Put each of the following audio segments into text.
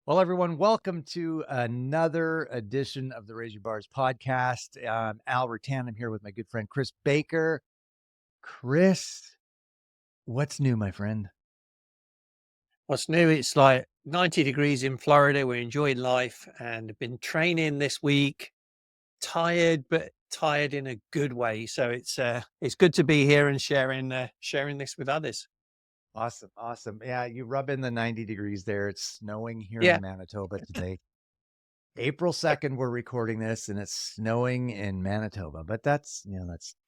Well, everyone, welcome to another edition of the Raise Your Bars podcast. Al Ruttan. I'm here with my good friend Chris Baker. Chris, what's new, my friend? What's new? It's like 90 degrees in Florida. We're enjoying life and have been training this week. Tired, but tired in a good way. So it's good to be here and sharing this with others. Awesome, awesome. Yeah, you rub in the 90 degrees there. It's snowing here Yeah. in Manitoba today. April 2nd, we're recording this, and it's snowing in Manitoba, but that's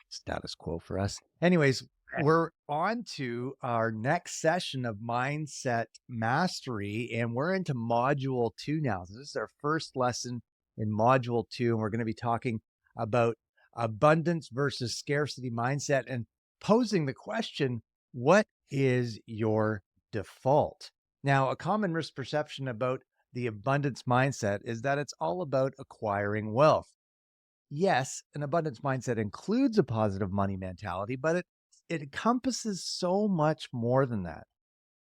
status quo for us. Anyways, we're on to our next session of Mindset Mastery, and we're into Module 2 now. So this is our first lesson in Module 2, and we're going to be talking about abundance versus scarcity mindset and posing the question, what is your default? Now, a common misperception about the abundance mindset is that it's all about acquiring wealth. Yes, an abundance mindset includes a positive money mentality, but it encompasses so much more than that.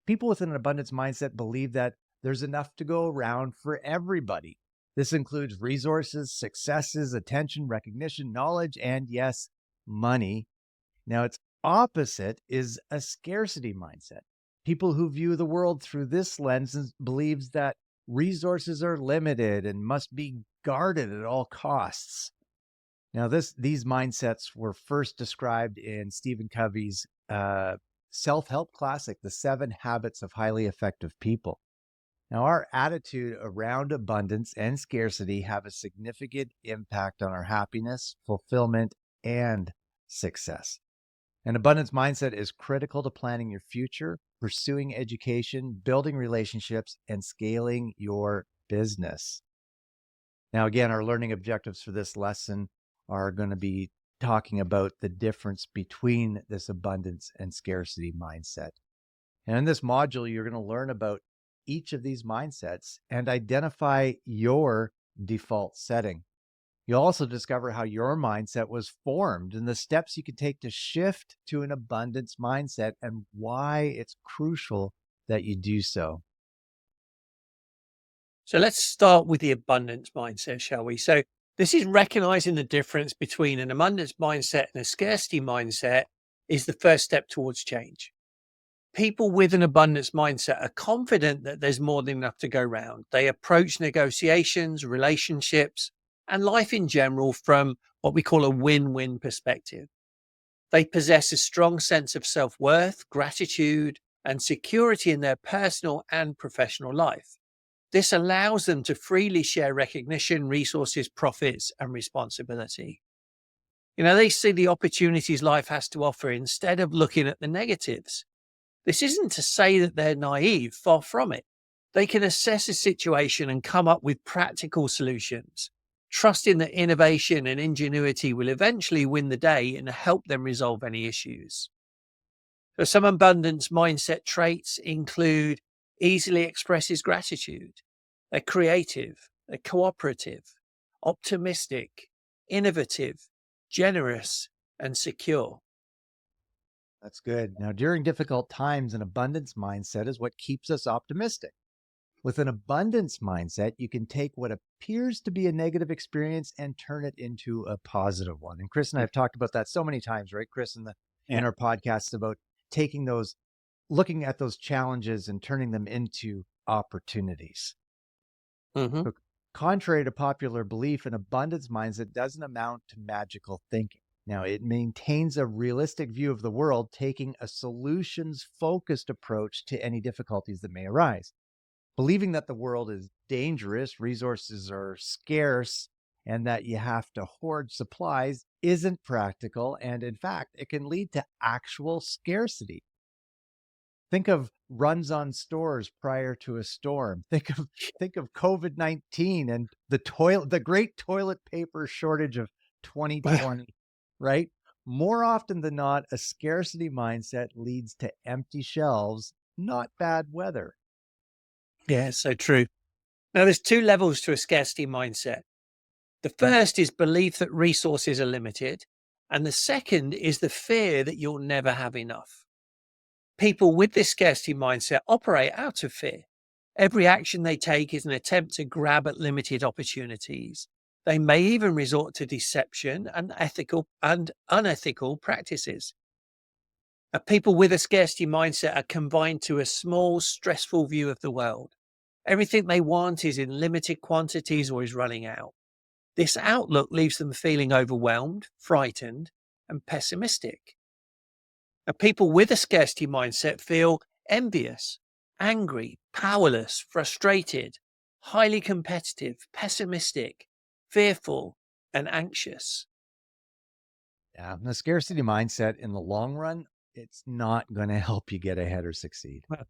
People with an abundance mindset believe that there's enough to go around for everybody. This includes resources, successes, attention, recognition, knowledge, and yes, money. Now, its opposite is a scarcity mindset. People who view the world through this lens believes that resources are limited and must be guarded at all costs. Now, these mindsets were first described in Stephen Covey's self-help classic, The 7 Habits of Highly Effective People. Now, our attitude around abundance and scarcity have a significant impact on our happiness, fulfillment, and success. An abundance mindset is critical to planning your future, pursuing education, building relationships, and scaling your business. Now, again, our learning objectives for this lesson are going to be talking about the difference between this abundance and scarcity mindset. And in this module, you're going to learn about each of these mindsets and identify your default setting. You'll also discover how your mindset was formed and the steps you can take to shift to an abundance mindset and why it's crucial that you do so. So let's start with the abundance mindset, shall we? So this is recognizing the difference between an abundance mindset and a scarcity mindset is the first step towards change. People with an abundance mindset are confident that there's more than enough to go round. They approach negotiations, relationships, and life in general from what we call a win-win perspective. They possess a strong sense of self-worth, gratitude, and security in their personal and professional life. This allows them to freely share recognition, resources, profits, and responsibility. They see the opportunities life has to offer instead of looking at the negatives. This isn't to say that they're naive, far from it. They can assess a situation and come up with practical solutions, trusting that innovation and ingenuity will eventually win the day and help them resolve any issues. So some abundance mindset traits include easily expresses gratitude. They're creative, they're cooperative, optimistic, innovative, generous, and secure. That's good. Now, during difficult times, an abundance mindset is what keeps us optimistic. With an abundance mindset, you can take what appears to be a negative experience and turn it into a positive one. And Chris and I have talked about that so many times, right, Chris, in Yeah. our podcasts about taking those, looking at those challenges and turning them into opportunities. hmm So, contrary to popular belief, an abundance mindset doesn't amount to magical thinking. Now, it maintains a realistic view of the world, taking a solutions focused approach to any difficulties that may arise. Believing that the world is dangerous, resources are scarce, and that you have to hoard supplies isn't practical. And in fact, it can lead to actual scarcity. Think of runs on stores prior to a storm. Think of COVID-19 and the great toilet paper shortage of 2020, right? More often than not, a scarcity mindset leads to empty shelves, not bad weather. Yeah, so true. Now, there's two levels to a scarcity mindset. The first is belief that resources are limited, and the second is the fear that you'll never have enough. People with this scarcity mindset operate out of fear. Every action they take is an attempt to grab at limited opportunities. They may even resort to deception and ethical and unethical practices. People with a scarcity mindset are confined to a small, stressful view of the world. Everything they want is in limited quantities or is running out. This outlook leaves them feeling overwhelmed, frightened, and pessimistic. People with a scarcity mindset feel envious, angry, powerless, frustrated, highly competitive, pessimistic, fearful, and anxious. Yeah, the scarcity mindset in the long run, it's not going to help you get ahead or succeed. Well,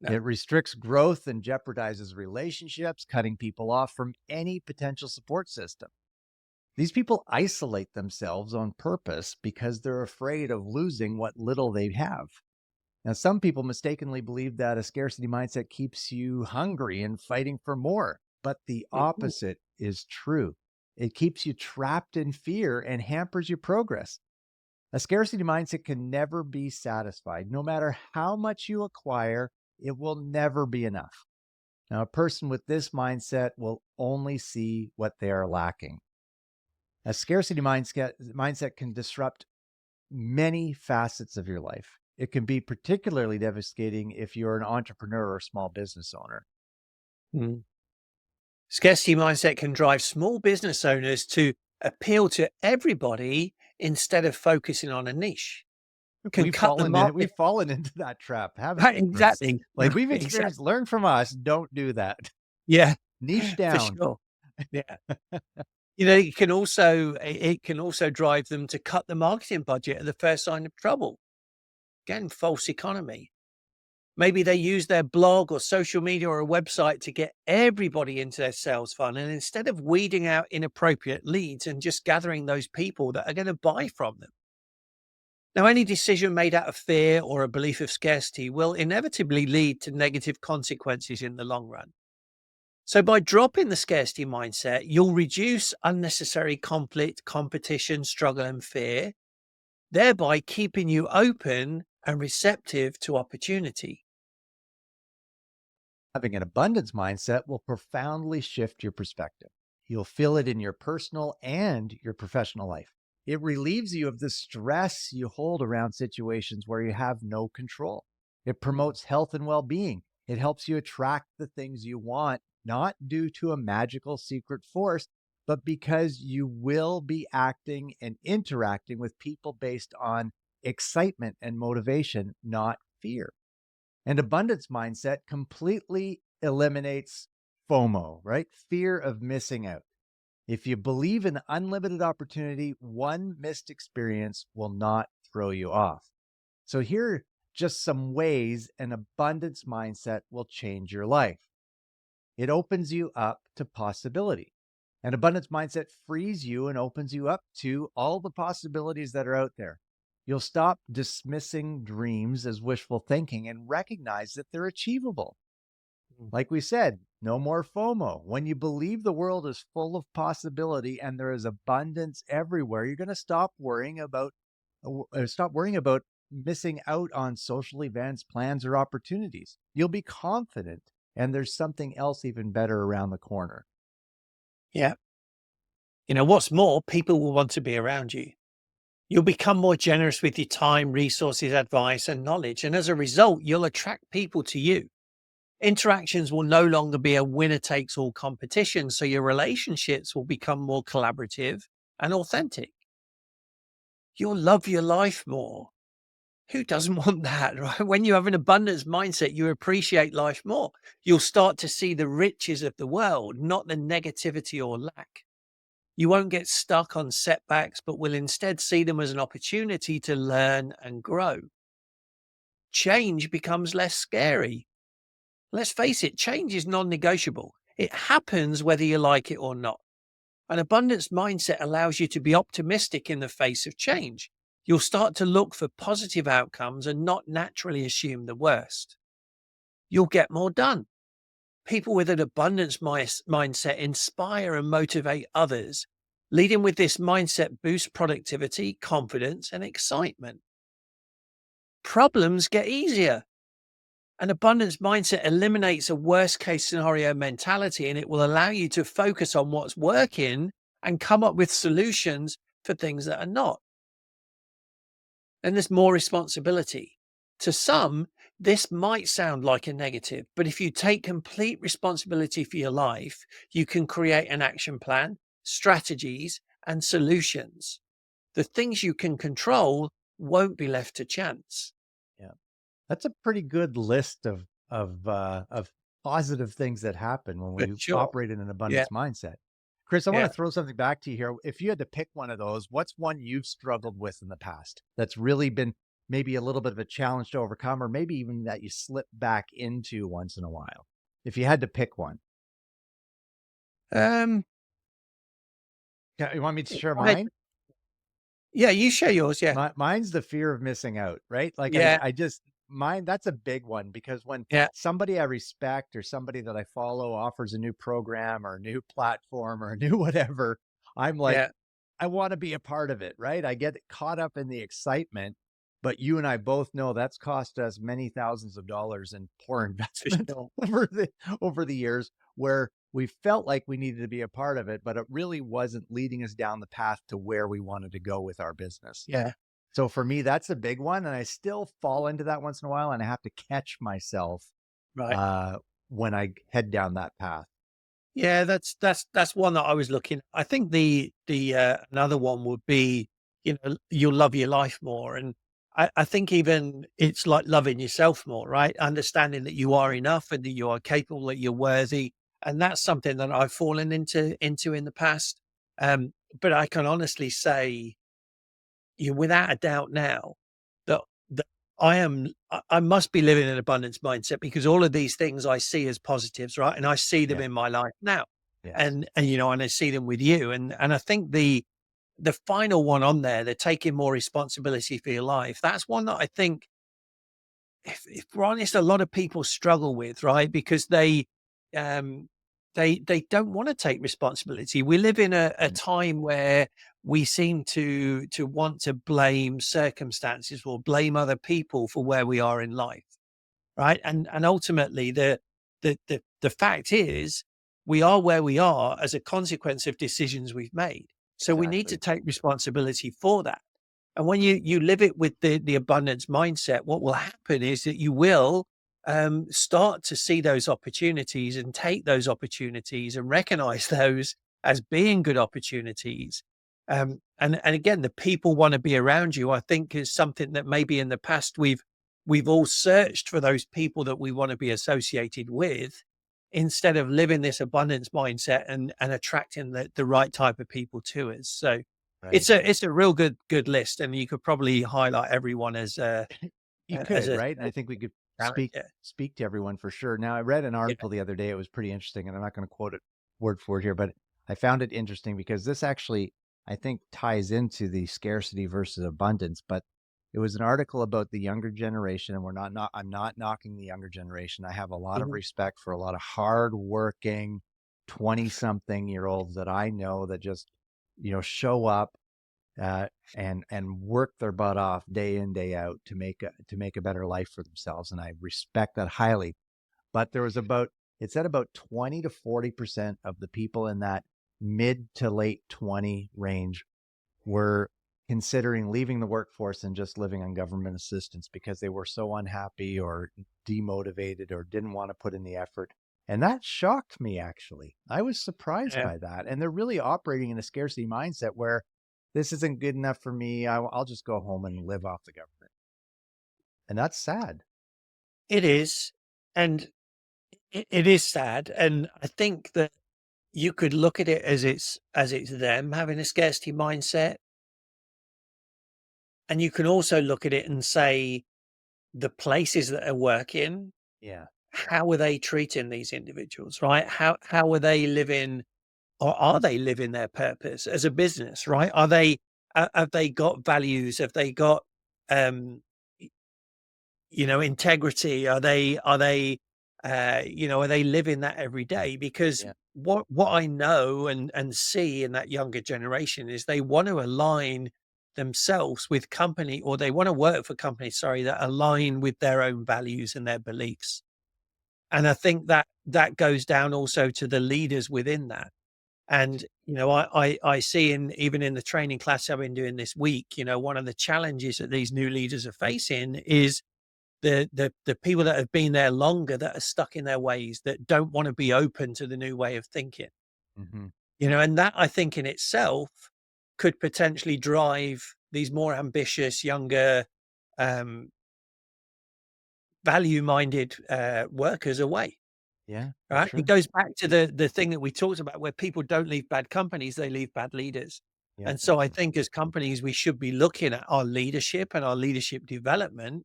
no. It restricts growth and jeopardizes relationships, cutting people off from any potential support system. These people isolate themselves on purpose because they're afraid of losing what little they have. Now, some people mistakenly believe that a scarcity mindset keeps you hungry and fighting for more, but the Mhm. opposite is true. It keeps you trapped in fear and hampers your progress. A scarcity mindset can never be satisfied. No matter how much you acquire, it will never be enough. Now, a person with this mindset will only see what they are lacking. A scarcity mindset can disrupt many facets of your life. It can be particularly devastating if you're an entrepreneur or small business owner. Mm. Scarcity mindset can drive small business owners to appeal to everybody instead of focusing on a niche. Can cut the We've market. fallen into that trap, haven't Right, we, Chris? exactly. Like we've Exactly. experienced, learn from us, don't do that. Yeah, Niche for down. sure. Yeah. It can also drive them to cut the marketing budget at the first sign of trouble. Again, false economy. Maybe they use their blog or social media or a website to get everybody into their sales funnel. And instead of weeding out inappropriate leads and just gathering those people that are going to buy from them. Now, any decision made out of fear or a belief of scarcity will inevitably lead to negative consequences in the long run. So, by dropping the scarcity mindset, you'll reduce unnecessary conflict, competition, struggle, and fear, thereby keeping you open and receptive to opportunity. Having an abundance mindset will profoundly shift your perspective. You'll feel it in your personal and your professional life. It relieves you of the stress you hold around situations where you have no control. It promotes health and well being. It helps you attract the things you want, not due to a magical secret force, but because you will be acting and interacting with people based on excitement and motivation, not fear. And abundance mindset completely eliminates FOMO, right? Fear of missing out. If you believe in unlimited opportunity, one missed experience will not throw you off. So here are just some ways an abundance mindset will change your life. It opens you up to possibility. An abundance mindset frees you and opens you up to all the possibilities that are out there. You'll stop dismissing dreams as wishful thinking and recognize that they're achievable. Mm. Like we said, no more FOMO. When you believe the world is full of possibility and there is abundance everywhere, you're going to stop worrying about missing out on social events, plans, or opportunities. You'll be confident, and there's something else even better around the corner. Yeah. What's more, people will want to be around you. You'll become more generous with your time, resources, advice, and knowledge. And as a result, you'll attract people to you. Interactions will no longer be a winner takes all competition. So your relationships will become more collaborative and authentic. You'll love your life more. Who doesn't want that, right? When you have an abundance mindset, you appreciate life more. You'll start to see the riches of the world, not the negativity or lack. You won't get stuck on setbacks, but will instead see them as an opportunity to learn and grow. Change becomes less scary. Let's face it, change is non negotiable. It happens whether you like it or not. An abundance mindset allows you to be optimistic in the face of change. You'll start to look for positive outcomes and not naturally assume the worst. You'll get more done. People with an abundance mindset inspire and motivate others. Leading with this mindset boosts productivity, confidence, and excitement. Problems get easier. An abundance mindset eliminates a worst case scenario mentality, and it will allow you to focus on what's working and come up with solutions for things that are not. And there's more responsibility. To some, this might sound like a negative, but if you take complete responsibility for your life, you can create an action plan, strategies, and solutions. The things you can control won't be left to chance. Yeah. That's a pretty good list of positive things that happen when For we sure. operate in an Yeah. abundance mindset. Chris, I want Yeah. to throw something back to you here. If you had to pick one of those, what's one you've struggled with in the past that's really been maybe a little bit of a challenge to overcome, or maybe even that you slip back into once in a while? If you had to pick one, Um, yeah, you want me to share I- mine? yeah, you share yours. Yeah. Mine's the fear of missing out, right? Like Yeah. I just mine that's a big one because when Yeah. somebody I respect or somebody that I follow offers a new program or a new platform or a new whatever, I'm like, Yeah. I want to be a part of it, right? I get caught up in the excitement, but you and I both know that's cost us many thousands of dollars in poor For investment sure. over the years where we felt like we needed to be a part of it, but it really wasn't leading us down the path to where we wanted to go with our business. Yeah. So for me, that's a big one, and I still fall into that once in a while, and I have to catch myself Right. uh, when I head down that path. Yeah, that's one that I was looking. I think the another one would be, you'll love your life more. And I think even it's like loving yourself more, right? Understanding that you are enough and that you are capable, that you're worthy. And that's something that I've fallen into in the past. But I can honestly say, you without a doubt now that that I must be living an abundance mindset, because all of these things I see as positives, right? And I see them Yeah. in my life now. Yes. And I see them with you. And I think the final one on there, the taking more responsibility for your life, that's one that I think, if we're honest, a lot of people struggle with, right? Because um they don't want to take responsibility. We live in a Mm. time where we seem to want to blame circumstances or blame other people for where we are in life, right? And ultimately the fact is, we are where we are as a consequence of decisions we've made. So we need to Exactly. take responsibility for that. And when you live it with the abundance mindset, what will happen is that you will start to see those opportunities and take those opportunities and recognize those as being good opportunities. And again, the people want to be around you, I think, is something that maybe in the past we've all searched for those people that we want to be associated with, instead of living this abundance mindset and attracting the right type of people to us. So Right. it's a real good list, and you could probably highlight everyone You as could, a right? And I think we could challenge. speak Yeah, speak to everyone for sure. Now, I read an yeah, article the other day. It was pretty interesting, and I'm not going to quote it word for word here, but I found it interesting because this actually, I think, ties into the scarcity versus abundance. But it was an article about the younger generation, and I'm not knocking the younger generation. I have a lot of mhm, respect for a lot of hardworking 20-something-year-olds that I know that just, show up uh, and work their butt off day in day out to make a better life for themselves, and I respect that highly. But there was about it said about 20 to 40% of the people in that mid to late 20 range were considering leaving the workforce and just living on government assistance because they were so unhappy or demotivated or didn't want to put in the effort. And that shocked me, actually. I was surprised yeah. by that. And they're really operating in a scarcity mindset where this isn't good enough for me. I'll just go home and live off the government. And that's sad. It is, and it is sad. And I think that you could look at it as it's them having a scarcity mindset, and you can also look at it and say, the places that are working, Yeah. how are they treating these individuals, right? How are they living, or are they living their purpose as a business, right? Have they got values? Have they got um integrity? Are they living that every day? Because Yeah. what I know and see in that younger generation is they want to align themselves with company, or they want to work for companies, sorry, that align with their own values and their beliefs. And I think that that goes down also to the leaders within that. And, I see in even in the training class I've been doing this week, one of the challenges that these new leaders are facing is the people that have been there longer, that are stuck in their ways, that don't want to be open to the new way of thinking. Hmm. And that, I think, in itself could potentially drive these more ambitious, younger, um, value-minded workers away. Yeah, for Right? It sure. goes back to the thing that we talked about, where people don't leave bad companies, they leave bad leaders. Yep. And so I think as companies, we should be looking at our leadership and our leadership development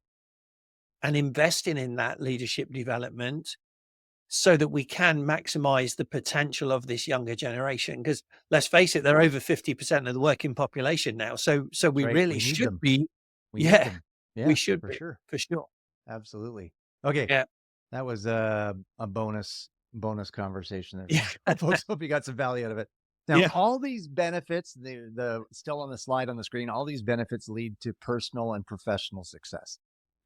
and investing in that leadership development so that we can maximize the potential of this younger generation. Because let's face it, they're over 50% of the working population now. So That's we right. really We need should them. be, We need yeah, them. we Yeah, should for be sure. for sure. Absolutely. Okay. Yeah. That was a bonus conversation there. Yeah. Folks, hope you got some value out of it. Now, Yeah. all these benefits, the still on the slide on the screen, all these benefits lead to personal and professional success.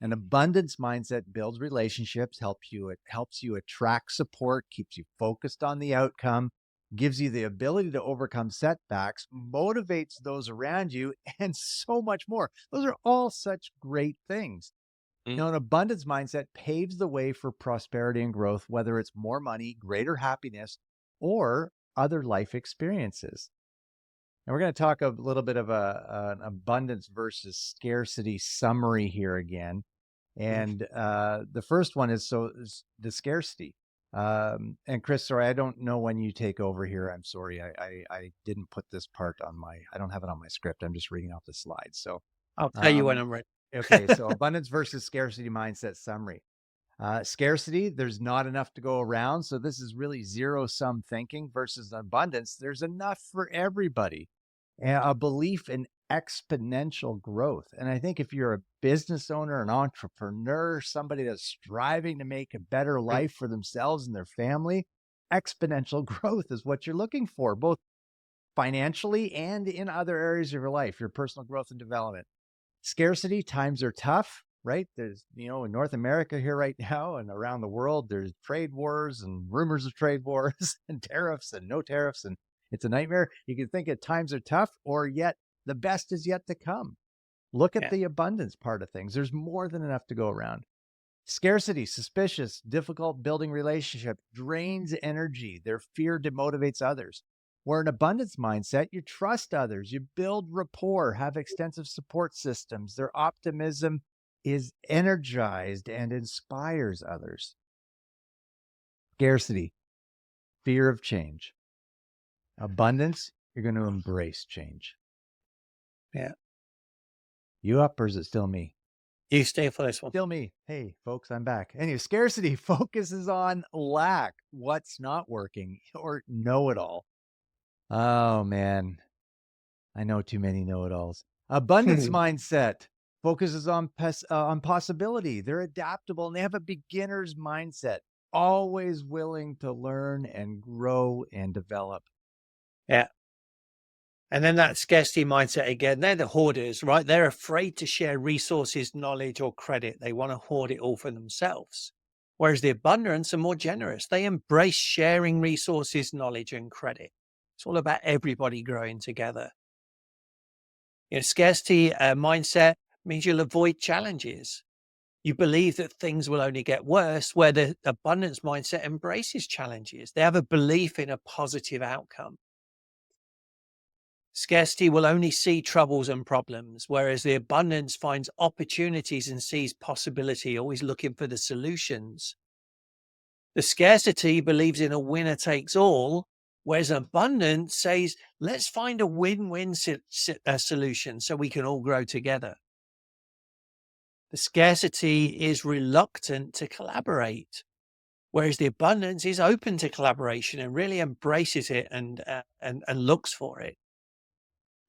An abundance mindset builds relationships, it helps you attract support, keeps you focused on the outcome, gives you the ability to overcome setbacks, motivates those around you, and so much more. Those are all such great things. Mm. An abundance mindset paves the way for prosperity and growth, whether it's more money, greater happiness, or other life experiences. And we're going to talk a little bit of an abundance versus scarcity summary here again. Mm. And the first one is the scarcity. And Chris, sorry, I don't know when you take over here. I'm sorry, I didn't put this part on I don't have it on my script. I'm just reading off the slides. So, I'll tell you when um, I'm ready. okay, so abundance versus scarcity mindset summary. Scarcity, there's not enough to go around. So this is really zero sum thinking versus abundance. There's enough for everybody. And a belief in exponential growth. And I think if you're a business owner, an entrepreneur, somebody that's striving to make a better Mm. life for themselves and their family, exponential growth is what you're looking for, both financially and in other areas of your life, your personal growth and development. Scarcity, times are tough, right? There's, in North America here right now and around the world, there's trade wars and rumors of trade wars and tariffs and no tariffs. And it's a nightmare. You can think at times are tough, or yet the best is yet to come. Look at Yeah. the abundance part of things. There's more than enough to go around. Scarcity, suspicious, difficult building relationship, drains energy. Their fear demotivates others. Where an abundance mindset, you trust others, you build rapport, have extensive support systems. Their optimism is energized and inspires others. Scarcity, fear of change. Abundance, you're going to embrace change. Yeah. You up, or is it still me? You stay for this one. Still me. Hey, folks, I'm back. Anyway, scarcity focuses on lack, what's not working, or know it all. Oh, man. I know too many know it alls. Abundance mindset focuses on possibility. They're adaptable and they have a beginner's mindset, always willing to learn and grow and develop. Yeah. And then that scarcity mindset again, they're the hoarders, right? They're afraid to share resources, knowledge, or credit. They want to hoard it all for themselves. Whereas the abundance are more generous. They embrace sharing resources, knowledge, and credit. It's all about everybody growing together. Scarcity mindset means you'll avoid challenges. You believe that things will only get worse, where the abundance mindset embraces challenges. They have a belief in a positive outcome. Scarcity will only see troubles and problems, whereas the abundance finds opportunities and sees possibility, always looking for the solutions. The scarcity believes in a winner takes all, whereas abundance says, let's find a win win solution so we can all grow together. The scarcity is reluctant to collaborate, whereas the abundance is open to collaboration and really embraces it and looks for it.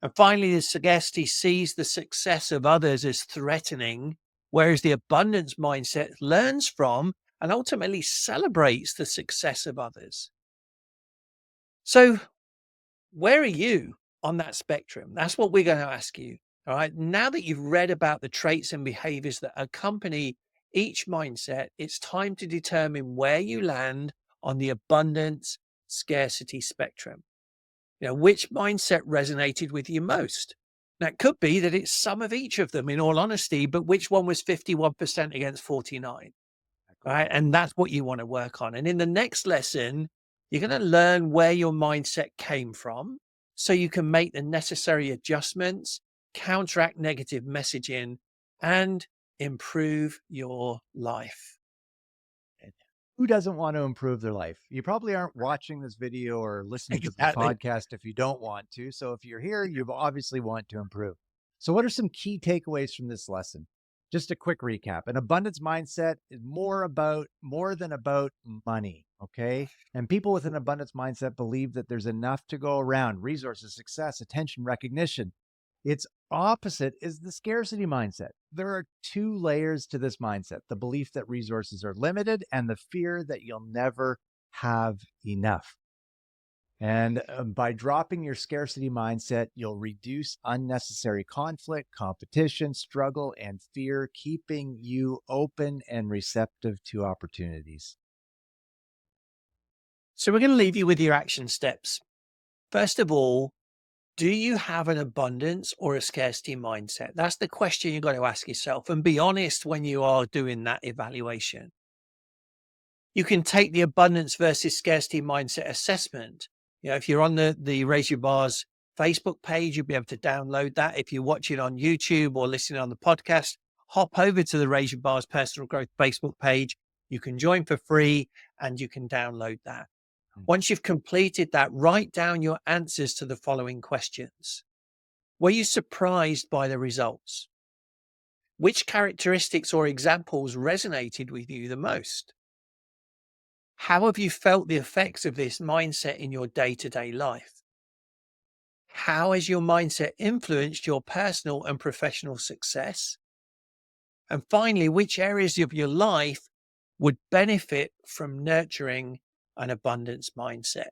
And finally, the scarcity sees the success of others as threatening, whereas the abundance mindset learns from and ultimately celebrates the success of others. So, where are you on that spectrum? That's what we're going to ask you. All right. Now that you've read about the traits and behaviors that accompany each mindset, it's time to determine where you land on the abundance scarcity spectrum. Which mindset resonated with you most? Now, it could be that it's some of each of them, in all honesty, but which one was 51% against 49? Right. And that's what you want to work on. And in the next lesson, you're going to learn where your mindset came from so you can make the necessary adjustments, counteract negative messaging, and improve your life. Who doesn't want to improve their life? You probably aren't watching this video or listening to the Exactly. podcast if you don't want to. So if you're here, you obviously want to improve. So what are some key takeaways from this lesson? Just a quick recap. An abundance mindset is more than about money, okay? And people with an abundance mindset believe that there's enough to go around, resources, success, attention, recognition. Its opposite is the scarcity mindset. There are two layers to this mindset: the belief that resources are limited and the fear that you'll never have enough. And by dropping your scarcity mindset, you'll reduce unnecessary conflict, competition, struggle, and fear, keeping you open and receptive to opportunities. So we're going to leave you with your action steps. First of all, do you have an abundance or a scarcity mindset? That's the question you've got to ask yourself, and be honest when you are doing that evaluation. You can take the abundance versus scarcity mindset assessment. If you're on the Raise Your Bars Facebook page, you'll be able to download that. If you're watching on YouTube or listening on the podcast, hop over to the Raise Your Bars Personal Growth Facebook page. You can join for free and you can download that. Once you've completed that, write down your answers to the following questions. Were you surprised by the results? Which characteristics or examples resonated with you the most? How have you felt the effects of this mindset in your day-to-day life? How has your mindset influenced your personal and professional success? And finally, which areas of your life would benefit from nurturing an abundance mindset?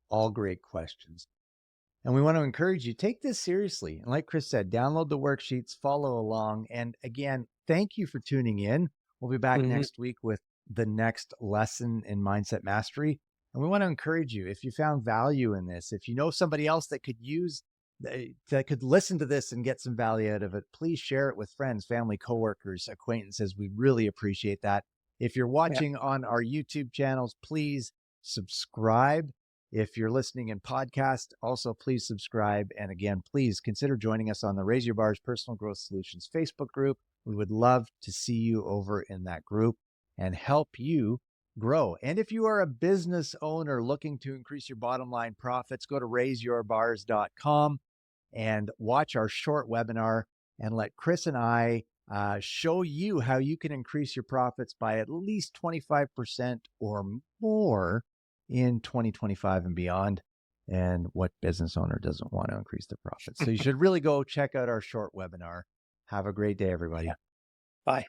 All great questions. And we want to encourage you, take this seriously. And like Chris said, download the worksheets, follow along. And again, thank you for tuning in. We'll be back next week with the next lesson in mindset mastery. And we want to encourage you, if you found value in this, if you know somebody else that could that could listen to this and get some value out of it, please share it with friends, family, coworkers, acquaintances. We really appreciate that. If you're watching on our YouTube channels, please subscribe. If you're listening in podcast, also please subscribe. And again, please consider joining us on the Raise Your Bars Personal Growth Solutions Facebook group. We would love to see you over in that group and help you grow. And if you are a business owner looking to increase your bottom line profits, go to raiseyourbars.com and watch our short webinar and let Chris and I show you how you can increase your profits by at least 25% or more in 2025 and beyond. And what business owner doesn't want to increase their profits? So you should really go check out our short webinar. Have a great day, everybody. Bye.